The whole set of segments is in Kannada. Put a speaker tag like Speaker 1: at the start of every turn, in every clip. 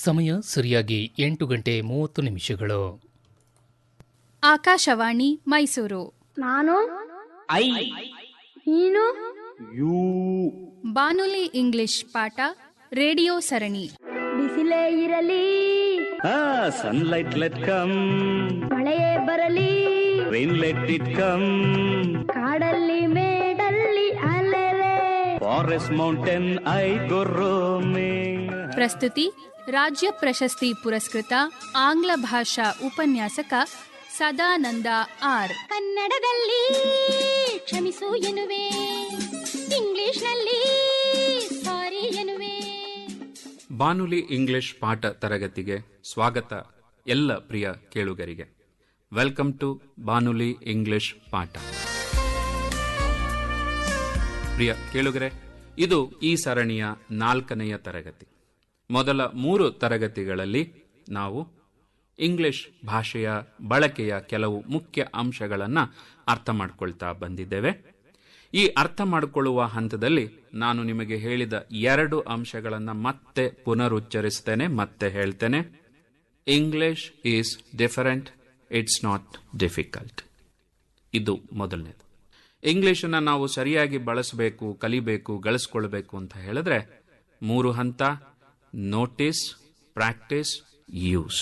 Speaker 1: ಸಮಯ ಸರಿಯಾಗಿ 8:30
Speaker 2: ಆಕಾಶವಾಣಿ ಮೈಸೂರು.
Speaker 3: ನಾನು
Speaker 4: ಐ,
Speaker 3: ನೀನು
Speaker 4: ಯು.
Speaker 2: ಬಾನುಲಿ ಇಂಗ್ಲಿಷ್ ಪಾಠ ರೇಡಿಯೋ ಸರಣಿ.
Speaker 3: ಬಿಸಿಲೇ ಇರಲಿ,
Speaker 4: ಸನ್ಲೈಟ್ ಲೆಟ್ ಕಮ್,
Speaker 3: ಮಳೆಯೇ ಬರಲಿ,
Speaker 4: ರೈನ್ ಲೆಟ್ ಇಟ್ ಕಮ್,
Speaker 3: ಕಾಡಲ್ಲಿ ಮೇಡಲ್ಲಿ ಅಲೆಲೆ,
Speaker 4: forest mountain I go roaming.
Speaker 2: ಪ್ರಸ್ತುತಿ ರಾಜ್ಯ ಪ್ರಶಸ್ತಿ ಪುರಸ್ಕೃತ ಆಂಗ್ಲ ಭಾಷಾ ಉಪನ್ಯಾಸಕ ಸದಾನಂದ ಆರ್.
Speaker 5: ಕನ್ನಡದಲ್ಲಿ ಕ್ಷಮಿಸು ಎನ್ನುವೆ, ಇಂಗ್ಲಿಷ್ನಲ್ಲಿ ಸಾರಿ ಎನ್ನುವೆ.
Speaker 6: ಬಾನುಲಿ ಇಂಗ್ಲಿಷ್ ಪಾಠ ತರಗತಿಗೆ ಸ್ವಾಗತ ಎಲ್ಲ ಪ್ರಿಯ ಕೇಳುಗರಿಗೆ. ವೆಲ್ಕಮ್ ಟು ಬಾನುಲಿ ಇಂಗ್ಲಿಷ್ ಪಾಠ. ಪ್ರಿಯ ಕೇಳುಗರೆ, ಇದು ಈ ಸರಣಿಯ 4ನೆಯ ತರಗತಿ. ಮೊದಲ 3 ತರಗತಿಗಳಲ್ಲಿ ನಾವು ಇಂಗ್ಲಿಷ್ ಭಾಷೆಯ ಬಳಕೆಯ ಕೆಲವು ಮುಖ್ಯ ಅಂಶಗಳನ್ನು ಅರ್ಥ ಮಾಡಿಕೊಳ್ತಾ ಬಂದಿದ್ದೇವೆ. ಈ ಅರ್ಥ ಮಾಡಿಕೊಳ್ಳುವ ಹಂತದಲ್ಲಿ ನಾನು ನಿಮಗೆ ಹೇಳಿದ 2 ಅಂಶಗಳನ್ನು ಮತ್ತೆ ಪುನರುಚ್ಚರಿಸ್ತೇನೆ, ಮತ್ತೆ ಹೇಳ್ತೇನೆ. English is different, it's not difficult. ಇದು ಮೊದಲನೇದು. ಇಂಗ್ಲಿಷನ್ನು ನಾವು ಸರಿಯಾಗಿ ಬಳಸಬೇಕು, ಕಲಿಬೇಕು, ಗಳಿಸ್ಕೊಳ್ಬೇಕು ಅಂತ ಹೇಳಿದ್ರೆ 3 ಹಂತ: ನೋಟಿಸ್, ಪ್ರಾಕ್ಟೀಸ್, ಯೂಸ್.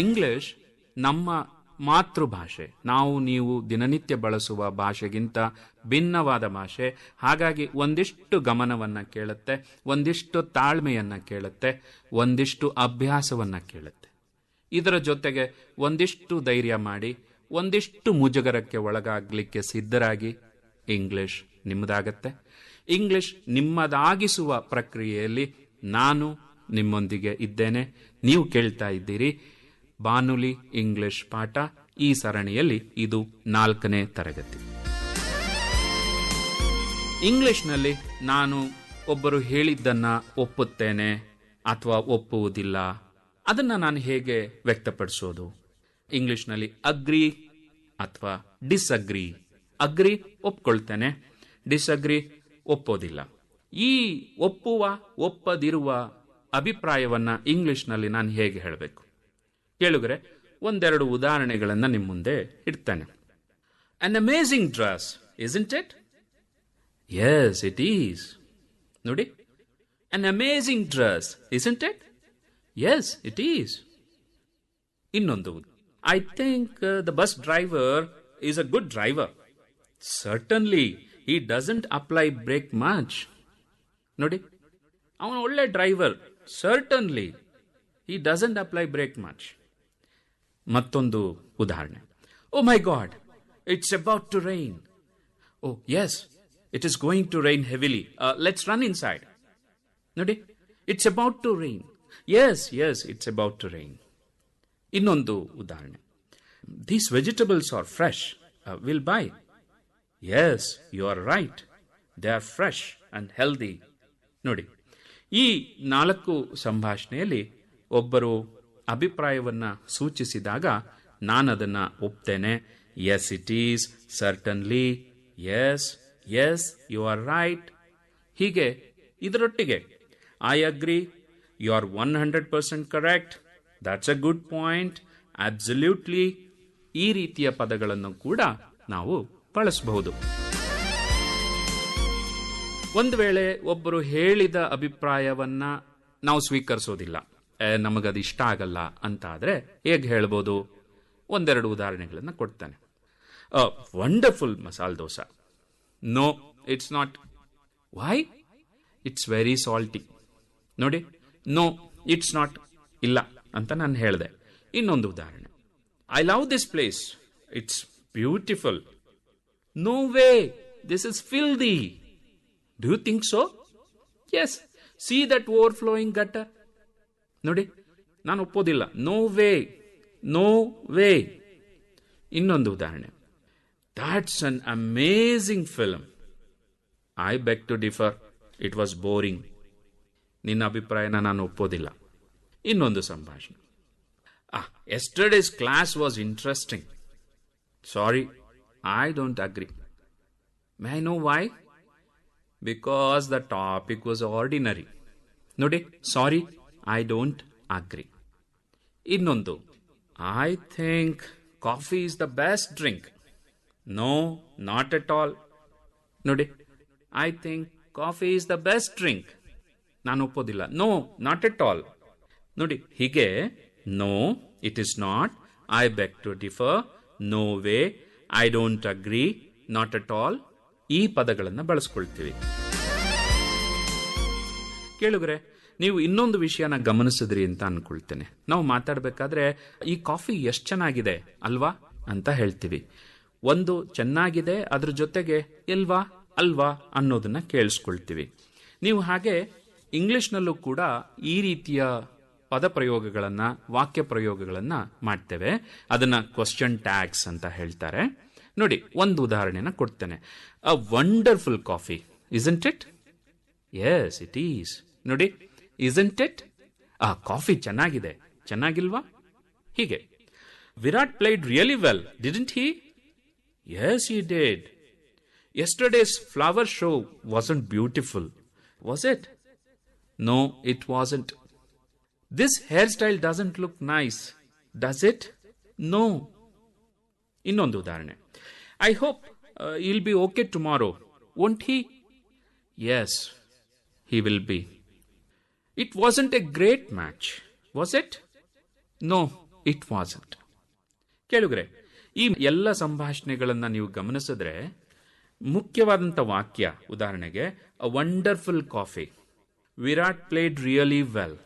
Speaker 6: ಇಂಗ್ಲಿಷ್ ನಮ್ಮ ಮಾತೃಭಾಷೆ, ನಾವು ನೀವು ದಿನನಿತ್ಯ ಬಳಸುವ ಭಾಷೆಗಿಂತ ಭಿನ್ನವಾದ ಭಾಷೆ. ಹಾಗಾಗಿ ಒಂದಿಷ್ಟು ಗಮನವನ್ನು ಕೇಳುತ್ತೆ, ಒಂದಿಷ್ಟು ತಾಳ್ಮೆಯನ್ನು ಕೇಳುತ್ತೆ, ಒಂದಿಷ್ಟು ಅಭ್ಯಾಸವನ್ನು ಕೇಳುತ್ತೆ. ಇದರ ಜೊತೆಗೆ ಒಂದಿಷ್ಟು ಧೈರ್ಯ ಮಾಡಿ, ಒಂದಿಷ್ಟು ಮುಜುಗರಕ್ಕೆ ಒಳಗಾಗಲಿಕ್ಕೆ ಸಿದ್ಧರಾಗಿ ಇಂಗ್ಲಿಷ್ ನಿಮ್ಮದಾಗತ್ತೆ. ಇಂಗ್ಲಿಷ್ ನಿಮ್ಮದಾಗಿಸುವ ಪ್ರಕ್ರಿಯೆಯಲ್ಲಿ ನಾನು ನಿಮ್ಮೊಂದಿಗೆ ಇದ್ದೇನೆ. ನೀವು ಕೇಳ್ತಾ ಇದ್ದೀರಿ ಬಾನುಲಿ ಇಂಗ್ಲಿಷ್ ಪಾಠ. ಈ ಸರಣಿಯಲ್ಲಿ ಇದು 4ನೇ ತರಗತಿ. ಇಂಗ್ಲಿಷ್ನಲ್ಲಿ ನಾನು ಒಬ್ಬರು ಹೇಳಿದ್ದನ್ನ ಒಪ್ಪುತ್ತೇನೆ ಅಥವಾ ಒಪ್ಪುವುದಿಲ್ಲ, ಅದನ್ನ ನಾನು ಹೇಗೆ ವ್ಯಕ್ತಪಡಿಸೋದು? ಇಂಗ್ಲಿಷ್ನಲ್ಲಿ ಅಗ್ರಿ ಅಥವಾ ಡಿಸ್ಅಗ್ರಿ. ಅಗ್ರಿ ಒಪ್ಕೊಳ್ತೇನೆ, ಡಿಸ್ಅಗ್ರಿ ಒಪ್ಪೋದಿಲ್ಲ. ಈ ಒಪ್ಪುವ ಒಪ್ಪದಿರುವ ಅಭಿಪ್ರಾಯವನ್ನ ಇಂಗ್ಲಿಷ್ನಲ್ಲಿ ನಾನು ಹೇಗೆ ಹೇಳಬೇಕು? ಕೇಳುಗರೆ, 1-2 ಉದಾಹರಣೆಗಳನ್ನು ನಿಮ್ಮ ಮುಂದೆ ಇಡ್ತಾನೆ. An amazing dress, isn't it? Yes, it is. ನೋಡಿ, an amazing dress, isn't it? Yes, it is. ಇನ್ನೊಂದು, I think the bus driver is a good driver. Certainly, he doesn't apply brake much. ನೋಡಿ, ಅವನು ಒಳ್ಳೆ driver. Certainly, he doesn't apply brake much. ಮತ್ತೊಂದು ಉದಾಹರಣೆ. Oh my God, it's about to rain. Oh yes, it is going to rain heavily. Let's run inside. ನೋಡಿ, it's about to rain. Yes, it's about to rain. ಇನ್ನೊಂದು ಉದಾಹರಣೆ. These vegetables are fresh. We'll buy. Yes, you are right. They are fresh and healthy. ನೋಡಿ, ಈ 4 ಸಂಭಾಷಣೆಯಲ್ಲಿ ಒಬ್ಬರು ಅಭಿಪ್ರಾಯವನ್ನ ಸೂಚಿಸಿದಾಗ ನಾನದನ್ನ ಒಪ್ತೇನೆ. Yes it is, certainly, yes you are right. ಹೀಗೆ ಇದರೊಟ್ಟಿಗೆ I agree, you are 100% correct, that's a good point, absolutely, ಈ ರೀತಿಯ ಪದಗಳನ್ನು ಕೂಡ ನಾವು ಬಳಸಬಹುದು. ಒಂದು ವೇಳೆ ಒಬ್ಬರು ಹೇಳಿದ ಅಭಿಪ್ರಾಯವನ್ನ ನಾವು ಸ್ವೀಕರಿಸೋದಿಲ್ಲ, ನಮಗದು ಇಷ್ಟ ಆಗಲ್ಲ ಅಂತ ಆದ್ರೆ ಹೇಗೆ ಹೇಳ್ಬೋದು? 1-2 ಉದಾಹರಣೆಗಳನ್ನು ಕೊಡ್ತಾನೆ. Wonderful masala dosa. No, it's not. Why? It's very salty. ನೋಡಿ, ನೋ, ಇಟ್ಸ್ ನಾಟ್, ಇಲ್ಲ ಅಂತ ನಾನು ಹೇಳಿದೆ. ಇನ್ನೊಂದು ಉದಾಹರಣೆ. I love this place, it's beautiful. No way, this is filthy. Do you think so? Yes, see that overflowing gutter. ನೋಡಿ, ನಾನು ಒಪ್ಪೋದಿಲ್ಲ. No way, no way. ಇನ್ನೊಂದು ಉದಾಹರಣೆ. That's an amazing film. I beg to differ, it was boring. ನಿನ್ನ ಅಭಿಪ್ರಾಯನ ನಾನು ಒಪ್ಪೋದಿಲ್ಲ. ಇನ್ನೊಂದು ಸಂಭಾಷಣೆ. Yesterday's class was interesting. Sorry, I don't agree. May I know why? Because the topic was ordinary. ನೋಡಿ, ಸಾರಿ, ಐ ಡೋಂಟ್ ಅಗ್ರಿ. ಇನ್ನೊಂದು, I think coffee is the best drink. No, not at all. ನೋಡಿ, I think coffee is the best drink. ನಾನು ಒಪ್ಪೋದಿಲ್ಲ. No, not at all. ನೋಡಿ, ಹೀಗೆ no, it is not, I beg to differ, no way, I don't agree, not at all, ಈ ಪದಗಳನ್ನು ಬಳಸ್ಕೊಳ್ತೀವಿ. ಕೇಳುಗರೆ, ನೀವು ಇನ್ನೊಂದು ವಿಷಯನ ಗಮನಿಸಿದ್ರಿ ಅಂತ ಅನ್ಕೊಳ್ತೇನೆ. ನಾವು ಮಾತಾಡಬೇಕಾದ್ರೆ ಈ ಕಾಫಿ ಎಷ್ಟು ಚೆನ್ನಾಗಿದೆ ಅಲ್ವಾ ಅಂತ ಹೇಳ್ತೀವಿ. ಒಂದು ಚೆನ್ನಾಗಿದೆ, ಅದ್ರ ಜೊತೆಗೆ ಇಲ್ವಾ ಅಲ್ವಾ ಅನ್ನೋದನ್ನ ಕೇಳಿಸ್ಕೊಳ್ತೀವಿ. ನೀವು ಹಾಗೆ ಇಂಗ್ಲಿಷ್ನಲ್ಲೂ ಕೂಡ ಈ ರೀತಿಯ ಪದ ಪ್ರಯೋಗಗಳನ್ನ, ವಾಕ್ಯ ಪ್ರಯೋಗಗಳನ್ನ ಮಾಡ್ತೇವೆ. ಅದನ್ನ ಕ್ವಶನ್ ಟ್ಯಾಗ್ಸ್ ಅಂತ ಹೇಳ್ತಾರೆ. ನೋಡಿ, ಒಂದು ಉದಾಹರಣೆನ ಕೊಡ್ತೇನೆ. A wonderful coffee, isn't it? Yes, it is. ನೋಡಿ, ಇಸಂಟ್ ಇಟ್? ಆ ಕಾಫಿ ಚೆನ್ನಾಗಿದೆ, ಚೆನ್ನಾಗಿಲ್ವಾ? ಹೀಗೆ. Virat played really well, didn't he? Yes, he did. Yesterday's flower show wasn't beautiful, was it? No, it wasn't. This hairstyle doesn't look nice, does it? No. ಇನ್ನೊಂದು ಉದಾಹರಣೆ. I hope he'll be okay tomorrow, won't he? Yes, he will be. It wasn't a great match, was it? No, it wasn't. ಕೇಳುಗರೆ, ಈ ಎಲ್ಲ ಸಂಭಾಷಣೆಗಳನ್ನ ನೀವು ಗಮನಿಸಿದ್ರೆ ಮುಖ್ಯವಾದಂಥ ವಾಕ್ಯ, ಉದಾಹರಣೆಗೆ, ಅ wonderful coffee, Virat played really well,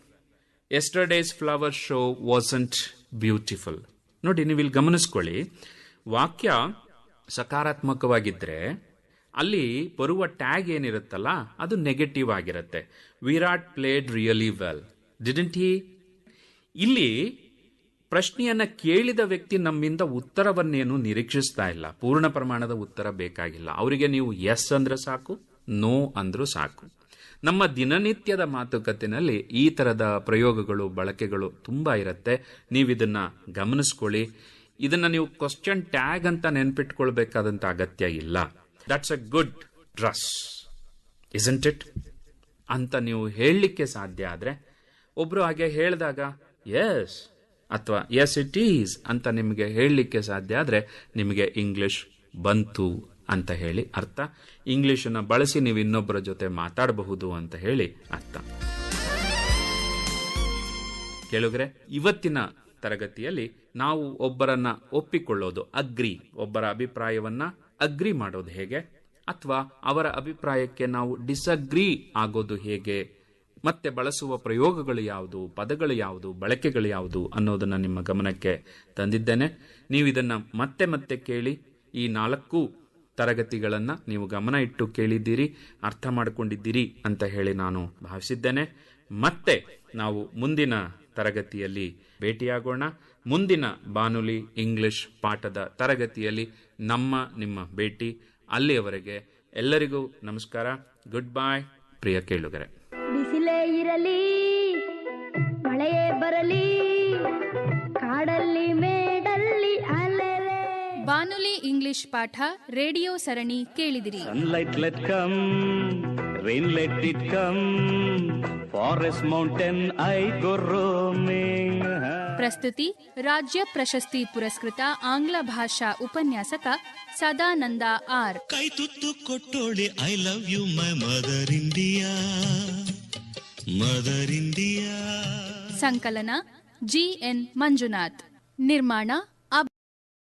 Speaker 6: ಎಸ್ಟರ್ಡೇಸ್ flower show wasn't beautiful. ನೋಡಿ, ನೀವು ಇಲ್ಲಿ ಗಮನಿಸ್ಕೊಳ್ಳಿ, ವಾಕ್ಯ ಸಕಾರಾತ್ಮಕವಾಗಿದ್ರೆ ಅಲ್ಲಿ ಬರುವ ಟ್ಯಾಗ್ ಏನಿರುತ್ತಲ್ಲ ಅದು ನೆಗೆಟಿವ್ ಆಗಿರುತ್ತೆ. Virat played really well, didn't he? ಇಲ್ಲಿ ಪ್ರಶ್ನೆಯನ್ನ ಕೇಳಿದ ವ್ಯಕ್ತಿ ನಮ್ಮಿಂದ ಉತ್ತರವನ್ನೇನು ನಿರೀಕ್ಷಿಸ್ತಾ ಇಲ್ಲ. ಪೂರ್ಣ ಪ್ರಮಾಣದ ಉತ್ತರ ಬೇಕಾಗಿಲ್ಲ. ಅವರಿಗೆ ನೀವು ಎಸ್ ಅಂದ್ರೆ ಸಾಕು, ನೋ ಅಂದ್ರೂ ಸಾಕು. ನಮ್ಮ ದಿನನಿತ್ಯದ ಮಾತುಕತೆಯಲ್ಲಿ ಈ ತರದ ಪ್ರಯೋಗಗಳು, ಬಳಕೆಗಳು ತುಂಬಾ ಇರುತ್ತೆ. ನೀವಿದನ್ನ ಗಮನಿಸ್ಕೊಳ್ಳಿ. ಇದನ್ನ ನೀವು ಕ್ವಶನ್ ಟ್ಯಾಗ್ ಅಂತ ನೆನ್ಪಿಟ್ಕೊಳ್ಬೇಕಾದಂತ ಅಗತ್ಯ ಇಲ್ಲ. That's a good dress, isn't it ಅಂತ ನೀವು ಹೇಳಲಿಕ್ಕೆ ಸಾಧ್ಯ ಆದ್ರೆ, ಒಬ್ರು ಹಾಗೆ ಹೇಳಿದಾಗ ಎಸ್ ಅಥವಾ ಎಸ್ ಇಟ್ ಈಸ್ ಅಂತ ನಿಮಗೆ ಹೇಳಲಿಕ್ಕೆ ಸಾಧ್ಯ ಆದ್ರೆ ನಿಮಗೆ ಇಂಗ್ಲಿಷ್ ಬಂತು ಅಂತ ಹೇಳಿ ಅರ್ಥ. ಇಂಗ್ಲಿಷನ್ನ ಬಳಸಿ ನೀವು ಇನ್ನೊಬ್ಬರ ಜೊತೆ ಮಾತಾಡಬಹುದು ಅಂತ ಹೇಳಿ ಅರ್ಥ. ಕೇಳುಗರೆ, ಇವತ್ತಿನ ತರಗತಿಯಲ್ಲಿ ನಾವು ಒಬ್ಬರನ್ನ ಒಪ್ಪಿಕೊಳ್ಳೋದು, ಅಗ್ರಿ, ಒಬ್ಬರ ಅಭಿಪ್ರಾಯವನ್ನ ಅಗ್ರಿ ಮಾಡೋದು ಹೇಗೆ, ಅಥವಾ ಅವರ ಅಭಿಪ್ರಾಯಕ್ಕೆ ನಾವು ಡಿಸಗ್ರಿ ಆಗೋದು ಹೇಗೆ, ಮತ್ತೆ ಬಳಸುವ ಪ್ರಯೋಗಗಳು ಯಾವುದು, ಪದಗಳು ಯಾವುದು, ಬಳಕೆಗಳು ಯಾವುದು ಅನ್ನೋದನ್ನ ನಿಮ್ಮ ಗಮನಕ್ಕೆ ತಂದಿದ್ದೇನೆ. ನೀವು ಇದನ್ನ ಮತ್ತೆ ಮತ್ತೆ ಕೇಳಿ. ಈ 4 ತರಗತಿಗಳನ್ನ ನೀವು ಗಮನ ಇಟ್ಟು ಕೇಳಿದ್ದೀರಿ, ಅರ್ಥ ಮಾಡಿಕೊಂಡಿದ್ದೀರಿ ಅಂತ ಹೇಳಿ ನಾನು ಭಾವಿಸಿದ್ದೇನೆ. ಮತ್ತೆ ನಾವು ಮುಂದಿನ ತರಗತಿಯಲ್ಲಿ ಭೇಟಿಯಾಗೋಣ. ಮುಂದಿನ ಬಾನುಲಿ ಇಂಗ್ಲಿಷ್ ಪಾಠದ ತರಗತಿಯಲ್ಲಿ ನಿಮ್ಮ ಭೇಟಿ. ಅಲ್ಲಿಯವರೆಗೆ ಎಲ್ಲರಿಗೂ ನಮಸ್ಕಾರ. ಗುಡ್ ಬಾಯ್ ಪ್ರಿಯ ಕೇಳುಗರೆ.
Speaker 3: ಬಿಸಿಲೇ ಇರಲಿ, ಮಳೆಯೇ ಬರಲಿ, ಕಾಡಲ್ಲಿ ಮೇಡಲ್ಲಿ ಅಲೆಲೆ.
Speaker 2: ಬಾನುಲಿ ಇಂಗ್ಲಿಷ್ ಪಾಠ ರೇಡಿಯೋ ಸರಣಿ ಕೇಳಿದಿರಿ.
Speaker 4: Sunlight let come, rain let it come, forest mountain I go roaming.
Speaker 2: ಪ್ರಸ್ತುತಿ ರಾಜ್ಯ ಪ್ರಶಸ್ತಿ ಪುರಸ್ಕೃತ ಆಂಗ್ಲ ಭಾಷಾ ಉಪನ್ಯಾಸಕ ಸದಾನಂದ ಆರ್.
Speaker 7: ಕೈ ತುತ್ತು ಕೊಟ್ಟೋಳೆ, I love you my mother India, mother India.
Speaker 2: ಸಂಕಲನ GN ಮಂಜುನಾಥ್. ನಿರ್ಮಾಣ